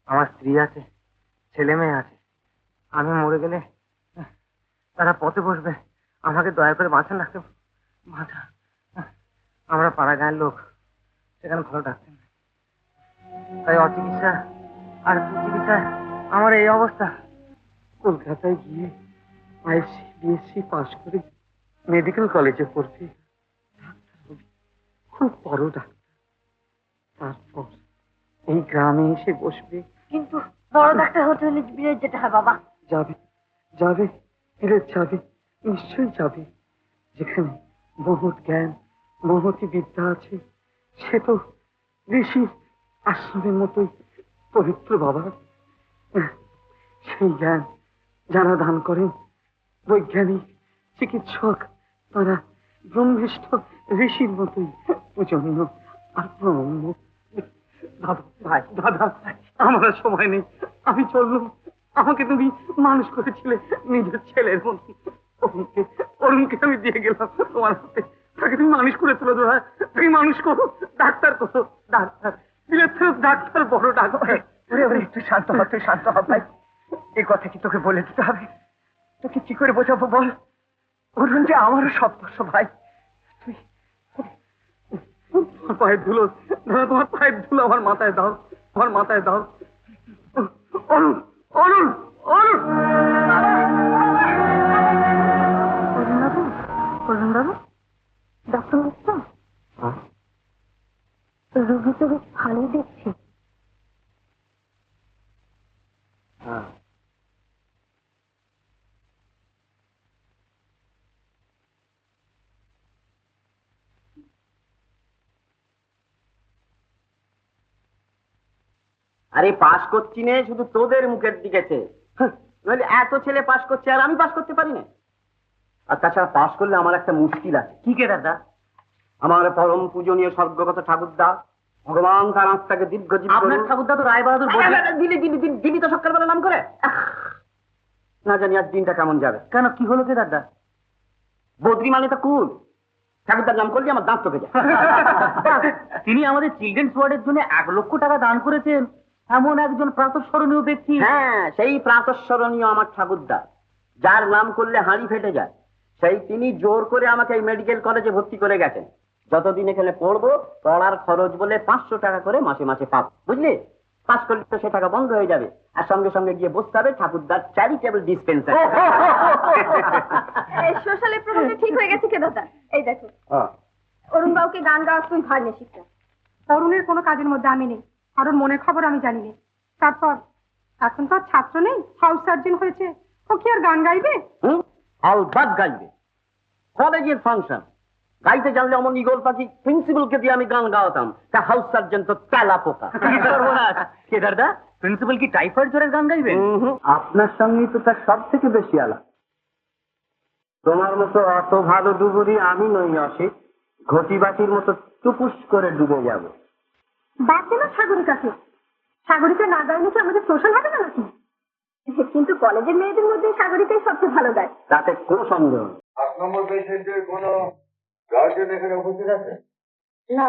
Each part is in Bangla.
আমার স্ত্রী আছে, ছেলে মেয়ে আছে। আমি মরে গেলে তারা পথে বসবে। আমাকে দয়া করে বাঁচান ডাক্তার, বাঁচা। আমরা পাড়া গায়ের লোক, সেখানে ভালো ডাক্তার নেই, তাই অচিকিৎসা আর সুচিকিৎসা আমার এই অবস্থা। কলকাতায় গিয়ে আইএসসি বিএসসি পাশ করে মেডিকেল কলেজে পড়ছি, খুব বড় ডাক্তার। তারপর এই গ্রামে এসে বসবে। কিন্তু বড় ডাক্তার হতে হলে বিলেত যেতে হয় বাবা। যাবে যাবে, বিলেত যাবে, নিশ্চয়ই যাবে। যেখানে মহৎ জ্ঞান মহতি বিদ্যা আছে, সে তো ঋষি আশ্রমের মতোই পবিত্র বাবা। সেই জ্ঞান যারা দান করেন, বৈজ্ঞানিক চিকিৎসক, তারা ব্রহ্মিষ্ঠ ঋষির মতোই পূজনীয় আর প্রণম্য। দাদা ভাই, দাদা আমার সময় নেই, আমি চললাম। আমাকে তুমি মানুষ করেছিলে নিজের ছেলের মতো। অরুণকে আমি দিয়ে গেলাম তোমার হাতে, তাকে তুমি মানুষ করে তুলে ধরা, তাকে মানুষ করো, ডাক্তার করো, ডাক্তার ডাক্তার, বড় ডাক্তার। একটু শান্ত হ, তুই শান্ত হ ভাই। এই কথা কি তোকে বলে দিতে হবে? তোকে কি করে বোঝাবো বল? অরুণ যে আমারও সপ্তর্ষ ভাই। তুই পায়ের ধুলো, তোমার পায়ের ধুলো আমার মাথায় দাও, আমার মাথায় দাও। অরুণ, অরুণ, অরুণ। অরুণবাবু, অরুণবাবু, ডক্টর মিশ্র, রোগী তো বেশ ভালোই দেখছি। আরে পাশ করছি নে শুধু তোদের মুখের দিকেছে, নইলে এত ছেলে পাশ করছে আর আমি পাশ করতে পারি না। আর তাছাড়া পাশ করলে আমার একটা মুশকিল আছে। কি কে দাদা? আমার পরম পূজনীয় স্বর্গগত ঠাকুরদা, ভগবান তার আত্মাকে দীর্ঘজীবী করুন। আপনার ঠাকুরদা তো রায় বাহাদুর দিলি তো সকালবেলা নাম করে। না জানি আজ দিনটা কেমন যাবে। কেন, কি হলো কে দাদা? বদ্রি মানে তো কুল, ঠাকুরদার নাম করলে আমার দাঁত চোখে যায়। তিনি আমাদের চিলড্রেন্স ওয়ার্ডের জন্য 1 লক্ষ টাকা দান করেছেন, এমন একজন প্রাতঃস্মরণীয় ব্যক্তি। হ্যাঁ, সেই প্রাতঃস্মরণীয় আমার ঠাকুরদা, যার নাম করলে হাঁড়ি ফেটে যায়, সেই তিনি জোর করে আমাকে এই মেডিকেল কলেজে ভর্তি করে গেছেন। যতদিন এখানে পড়বো, পড়ার খরচ বলে 500 টাকা করে মাসে মাসে পাব, বুঝলি? পাস করলে তো সে টাকা বন্ধ হয়ে যাবে, আর সঙ্গে সঙ্গে গিয়ে বসতে হবে ঠাকুরদার চ্যারিটেবল ডিসপেন্সার। সোশ্যালের প্রবলেম ঠিক হয়ে গেছে কে দাদা? এই দেখো, অরুণ বাবুকে গান গাওয়া তুই ভার নে শিখতে। অরুণের কোনো কাজের মধ্যে আমি নেই, আর ওর মনের খবর আমি জানি না। তারপর এখন তো আর ছাত্র নেই, হাউস সার্জন হয়েছে, ও কি আর গান গাইবে? আলবাত গাইবে, কলেজের ফাংশন গাইতে জানলে অমন ইগল পাখি প্রিন্সিপালকে দিয়ে আমি গান গাওয়াতাম, তা হাউস সার্জন তো তেলা পোকা। কেদারদা, প্রিন্সিপাল কি টাইফয়েড জ্বরের গান গাইবেন? আপনার সঙ্গে তো তার সব থেকে বেশি আলাপ। তোমার মতো অত ভালো ডুবুরি আমি নই অসিত, ঘটিবাটির মতো টুপুস করে ডুবে যাব। বাঁচে না সাগরিকাকে, সাগরিকা না গাইলে কি আমাদের সোশ্যাল হবে না নাকি? কিন্তু কলেজের মেয়েদের মধ্যে সাগরিকাই সবচেয়ে ভালো গায়, তাতে কোনো সন্দেহ নেই। 8 নম্বর পেশেন্টের কোনো গার্জেন এখানে উপস্থিত আছে? না,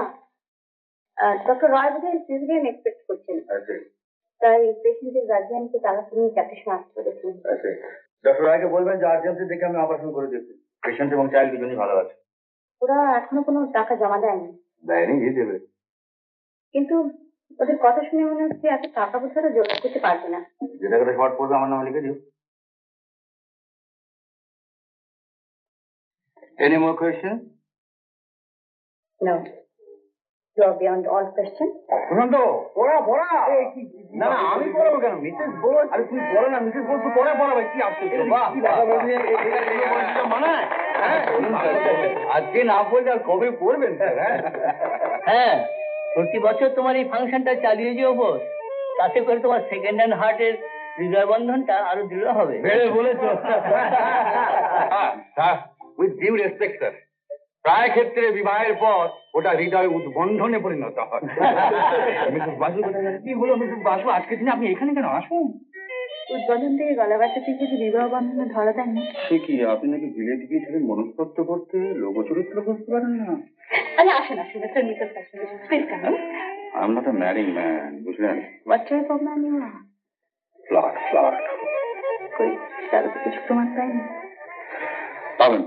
ডক্টর রয় বোধহয় সিজারিয়ান এক্সপেক্ট করছেন, আছে। তাই পেশেন্টের গার্জিয়ানকে তাড়াতাড়ি 4টের সময় আসতে বলেছেন। আছে। ডক্টর রায়কে বলবেন যে আর্জেন্সি দেখে আমি অপারেশন করে দিচ্ছি। পেশেন্ট এবং চাইল্ড দুজনই ভালো আছে। ওরা এখনো কোনো টাকা জমা দেয়নি। দেয়নি, দিয়ে দেবে। কিন্তু ওদের কথা শুনে মনে হচ্ছে এত টাকা পয়সাটা জোগাড় করতে পারবে না। যে টাকাটা শর্ট পড়বে আমার নামে লিখে দিও। Any more questions? No. You are beyond all questions. প্রশান্ত, পড়া পড়া। না না, আমি পড়াবো কেন? মিসেস বোস। আরে তুই বলো না, মিসেস বোস তো পড়া পড়াবে। কি আশ্চর্য! বাহ, মানায়। আজকে না বললে আর কবে পড়বেন স্যার? হ্যাঁ, প্রতি বছর তোমার এই ফাংশনটা চালিয়ে যেও বস, তাতে করে তোমার সেকেন্ড হ্যান্ড হার্টের হৃদয় বন্ধনটা আরো দৃঢ় হবে। বেড়ে বলেছ। উইথ ডিউ রেসপেক্ট স্যার, প্রায় ক্ষেত্রে বিবাহের পর ওটা হৃদয় উদ্বন্ধনে পরিণত হয়। মিসেস বাসু কোথায় গেলেন? কি হলো মিসেস বাসু, আজকের দিনে আপনি এখানে কেন? আসুন। উদ্বোধন থেকে গলা ব্যথা থেকে যে বিবাহ বন্ধনে ধরা দেয়নি। সে কি, আপনি নাকি বিলেত গিয়েছিলেন মনস্তত্ব করতে, লোক চরিত্র করতে পারেন না? আরে আসেন আসেন mister missus please come I am not a marrying man, বুঝলেন? What type of man you are flirt কই তার তো কিছু প্রমাণ পাইনি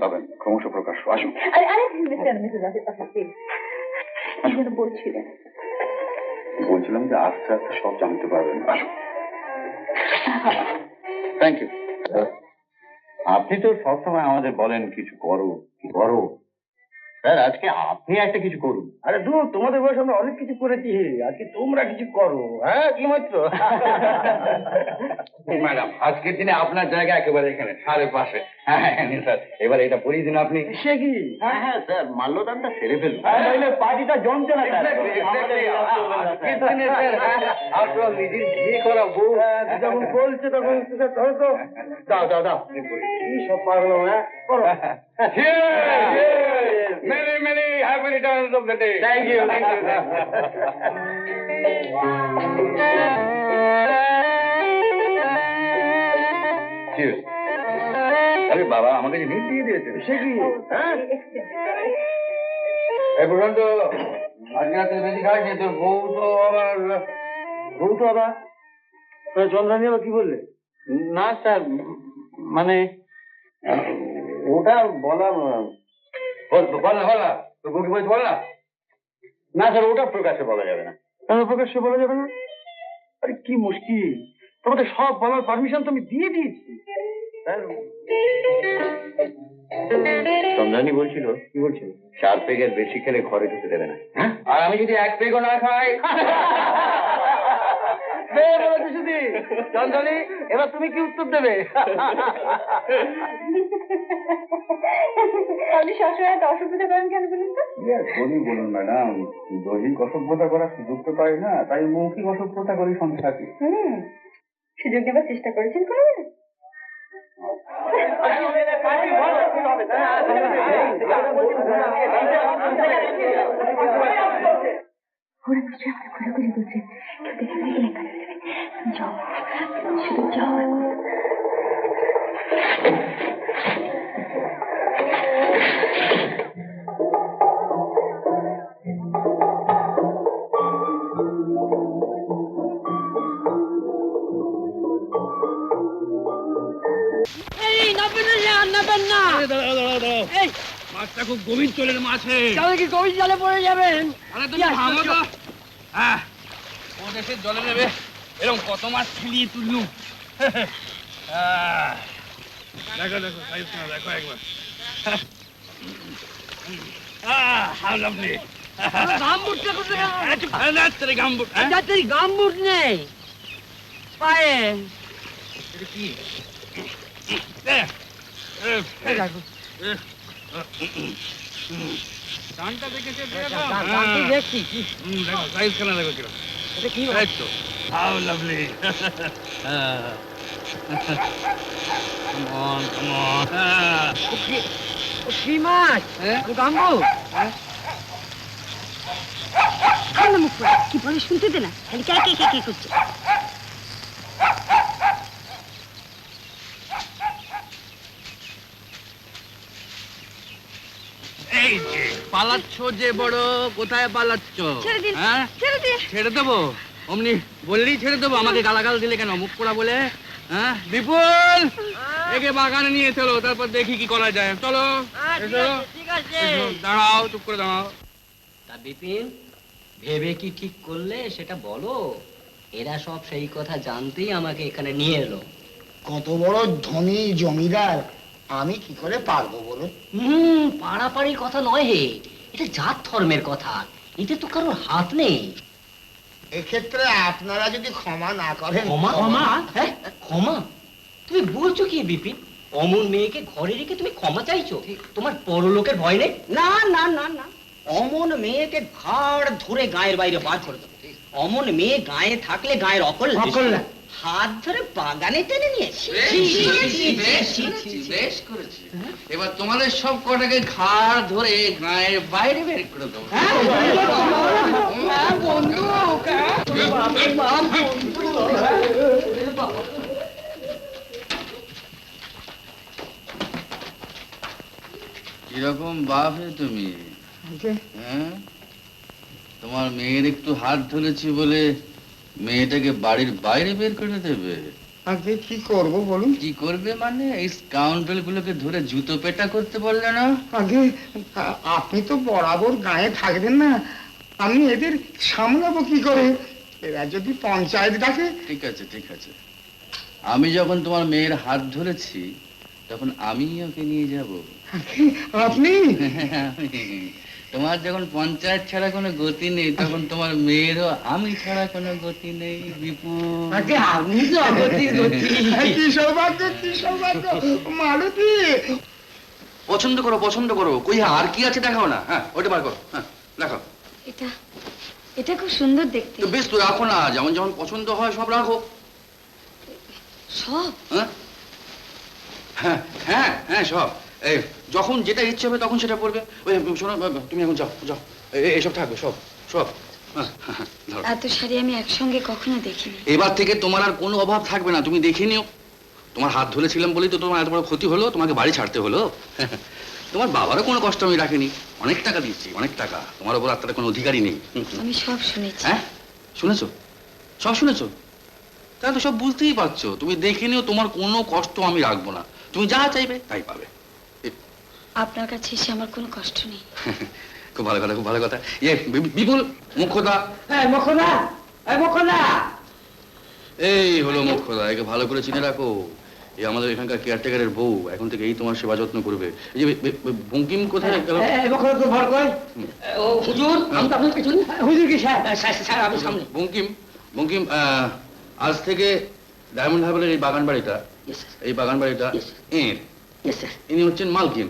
পাবেন ক্রমশ প্রকাশ। আসুন। আরে আরে মিস্টার মিসেস আসেন প্লিজ কি যেন বলছিলেন বলছিলাম যে আস্তে আস্তে সব জানতে পারবেন। আসুন। Thank you. আপনি তো সবসময় আমাদের বলেন কিছু করো কি করো, স্যার আজকে আপনি একটা কিছু করুন। আরে দূর, তোমাদের বয়স আমরা অনেক কিছু করেছি, আজকে তোমরা কিছু করো। হ্যাঁ, কি মাত্র? ম্যাডাম, আজকের দিনে আপনার জায়গা একেবারে এখানে সাড়ে পাশে। হ্যাঁ স্যার, এবার এটা পরিয়ে দিন আপনি। সে কি? হ্যাঁ স্যার, মাল্যদানটা সেরে ফেলুন। নইলে পার্টিটা জমছে না স্যার। আজকের দিনে স্যার, আপনার নিজের বিয়ে করা বউ যখন বলছে তখন ধরো তো। দাও কি সব পাগল, হ্যাঁ করো। Many happy returns of the day. Thank you. Cheers. আরে বাবা, আমাকে যে নিট দিয়ে দিয়েছে। সে কি? হ্যাঁ, এই পর্যন্ত আজকে রাতে বেশি খাস নি, তোর বউ তো আবার চন্দ্রানী আবার কি বললে? না স্যার, মানে ওটা বলা বল না তোর বউকে বলছি বল না। না স্যার, ওটা প্রকাশ্যে বলা যাবে না। কেন প্রকাশ্যে বলা যাবে না? আরে কি মুশকিল, তোমাদের সব বলার পারমিশন তো আমি দিয়ে দিয়েছি। চন্দ্রানী বলছিল, কি বলছিল? 4 পেগের বেশি খেলে ঘরে ঢুকতে দেবে না। আর আমি যদি 1 পেগও না খাই। চন্দ্রানী, এবার তুমি কি উত্তর দেবে? আপনি সবসময় এত অসুবিধা করেন কেন বলুন তো? বলুন ম্যাডাম, দৈহিক অসভ্যতা করার সুযোগ তো পাই না, তাই মৌখিক অসভ্যতা করি সংসারকে। সুযোগ নেবার চেষ্টা করেছেন কোনোদিন? ওরা নিশ্চয়ই আমার ঘোরাঘুরি করছে, কেউ দেখে ফেলে গেলে যাও, শুধু যাও। মাছটা খুব গভীর চলের মাছ। তাহলে কি গভীর জলে পড়ে যাবেন? আরে তুমি থামো তো। হ্যাঁ, ও দেশের জলে নেবে এরকম কত মাছ ছিলিয়ে তুললুম। দেখো সাইজ না, দেখো একবার। How lovely. গামবুটটা কোথায়? গাম্বুট। যাতে গামবুট নেই পায়ে। এটা কি? টানটা দেখেছে? দেখছি দেখো সাইজ খানা, দেখো কিরকম। এটা কি? এই তো, হাউ লাভলি। Come on. কি মাছ? গাম্বুট? মুখ কি বলে শুনতে দে না, খালি কে কে কে কে করছে। এই যে পালাচ্ছ যে বড়, কোথায় পালাচ্ছ? ছেড়ে দিন, হ্যাঁ, ছেড়ে দিন। ছেড়ে দেবো? অমনি বললেই ছেড়ে দেবো? আমাকে গালাগাল দিলে কেন, মুখ পোড়া বলে? হ্যাঁ, বিপুল, একে বাগানে নিয়ে চলো, তারপর দেখি কি করা যায়। চলো ঠিক আছে। দাঁড়াও, চুপ করে দাঁড়াও। তা বিপিন, ভেবে কি ঠিক করলে সেটা বলো। এরা সব সেই কথা জানতেই আমাকে এখানে নিয়ে এলো। কত বড় ধনী জমিদার, আমি কি করে পারবো বলুন? পাড়াপাড়ির কথা নয় হে, এটা জাত ধর্মের কথা। এতে তো কারোর হাত নেই। এক্ষেত্রে আপনারা যদি ক্ষমা না করেন। ক্ষমা? হ্যাঁ, ক্ষমা? তুমি বলছো কি বিপিন? অমন মেয়েকে ঘরে রেখে তুমি ক্ষমা চাইছো? তোমার পরলোকের ভয় নেই? না না না না, অমন মেয়েকে ঘাড় ধরে গায়ের বাইরে বার করে দেবো। অমন মেয়ে গায়ে থাকলে গায়ের অকল্যাণ। হাত ধরে বাগানে টেনে নিয়ে বেশ করেছি। এবার তোমাদের সব কটাকে ঘাড় ধরে গায়ের বাইরে বের করে দেবো। কিরকম বাপ হে তুমি? আগে হ্যাঁ তোমার মেয়ের একটু হাত ধরেছি বলে মেয়েটাকে বাড়ির বাইরে বের করে দেবে? আগে কি করব বলুন? কি করবে মানে এই স্কাউন্ডার গুলোকে ধরে জুতো পেটা করতে পারলে না? আগে আপনি তো বরাবর গায়ে থাকবেন না, আমি এদের সামলাবো কি করে? এরা যদি পঞ্চায়েত ডাকে। ঠিক আছে ঠিক আছে, আমি যখন তোমার মেয়ের হাত ধরেছি তখন আমি ওকে নিয়ে যাব। আপনি? তোমার যখন পঞ্চায়েত ছাড়া কোনো গতি নেই তখন তোমার মেয়েরও আমি ছাড়া কোনো গতি নেই বিপুল। আগে আপনি তো অগতির গতি। কি সৌভাগ্য, কি সৌভাগ্য! মালতী, পছন্দ করো পছন্দ করো, কই আর কি আছে দেখাও না। হ্যাঁ ওটা বার করো, হ্যাঁ দেখাও। এটা এটা খুব সুন্দর দেখতে। তো বেশ তো রাখো না, যেমন যেমন পছন্দ হয় সব রাখো। সব? হ্যাঁ হ্যাঁ হ্যাঁ হ্যাঁ সব। এই যখন যেটা ইচ্ছে হবে তখন সেটা পড়বে। ওই শোনো, তুমি এখন যাও যাও, এসব থাকবে সব সব। হ্যাঁ, হ্যাঁ, ধরো। এত শাড়ি আমি একসঙ্গে কখনো দেখিনি। এবার থেকে তোমার আর কোনো অভাব থাকবে না, তুমি দেখে নিও। তোমার হাত ধরেছিলাম বলেই তো তোমার এত বড় ক্ষতি হলো, তোমাকে বাড়ি ছাড়তে হলো। তোমার বাবারও কোনো কষ্ট আমি রাখিনি, অনেক টাকা দিচ্ছি, অনেক টাকা। তোমার ওপর আত্মার কোনো অধিকারই নেই। আমি সব শুনেছি। হ্যাঁ শুনেছো? সব শুনেছো? তাহলে তো সব বুঝতেই পারছো। তুমি দেখে নিও, তোমার কোনো কষ্ট আমি রাখবো না, তুমি যা চাইবে তাই পাবে। আপনার কাছে এসে আমার কোনো কষ্ট নেই। খুব ভালো কথা, খুব ভালো কথা। ইয়ে বিপুল, মুখ্যদা। মুখদা, মুখদা। এই হলো মুখ্যদা, একে ভালো করে চিনে রাখো। এই আমাদের এখানকার কেয়ারটেকারের বউ, এখন থেকে এই তোমার সেবা যত্ন করবে। এই যে বঙ্কিম কোথায় গেল? মুখদা তো ভর কই। ও হুজুর, আমি তো আপনার পিছনে। হুজুর কি স্যার আমি সামনে। বঙ্কিম, বঙ্কিম, আজ থেকে ডায়মন্ড হারবারের এই বাগান বাড়িটা, এই বাগান বাড়িটা এর। ইনি হচ্ছেন মালকিন,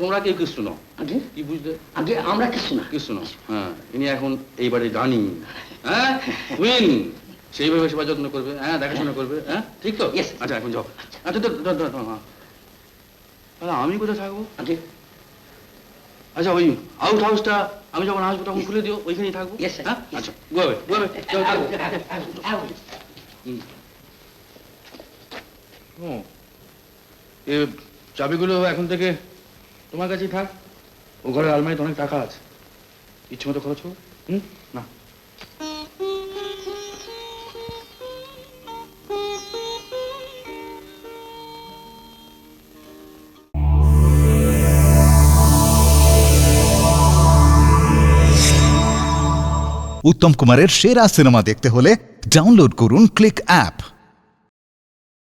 তোমরা কেউ কিছু নও। আগে কি বুঝলে? আগে আমরা কিছু না। কিছু নও। হ্যাঁ, ইনি এখন এই বাড়ির রানী। হ্যাঁ কুইন, সেইভাবে সেবা যত্ন করবে, হ্যাঁ দেখাশোনা করবে। হ্যাঁ ঠিক তো? আচ্ছা এখন যাও। আচ্ছা তাহলে আমি কোথায় থাকবো? আগে আচ্ছা ওই আউট হাউসটা আমি যখন আসবো তখন খুলে দিও, ওইখানেই থাকবো। হ্যাঁ আচ্ছা গোবে গোবে। এ চাবিগুলো এখন থেকে তোমার কাছেই থাক। ও ঘরের আলমারিতে অনেক টাকা আছে, ইচ্ছে মতো খরচ হোক। না উত্তম কুমারের সেরা সিনেমা দেখতে হলে ডাউনলোড করুন ক্লিক অ্যাপ।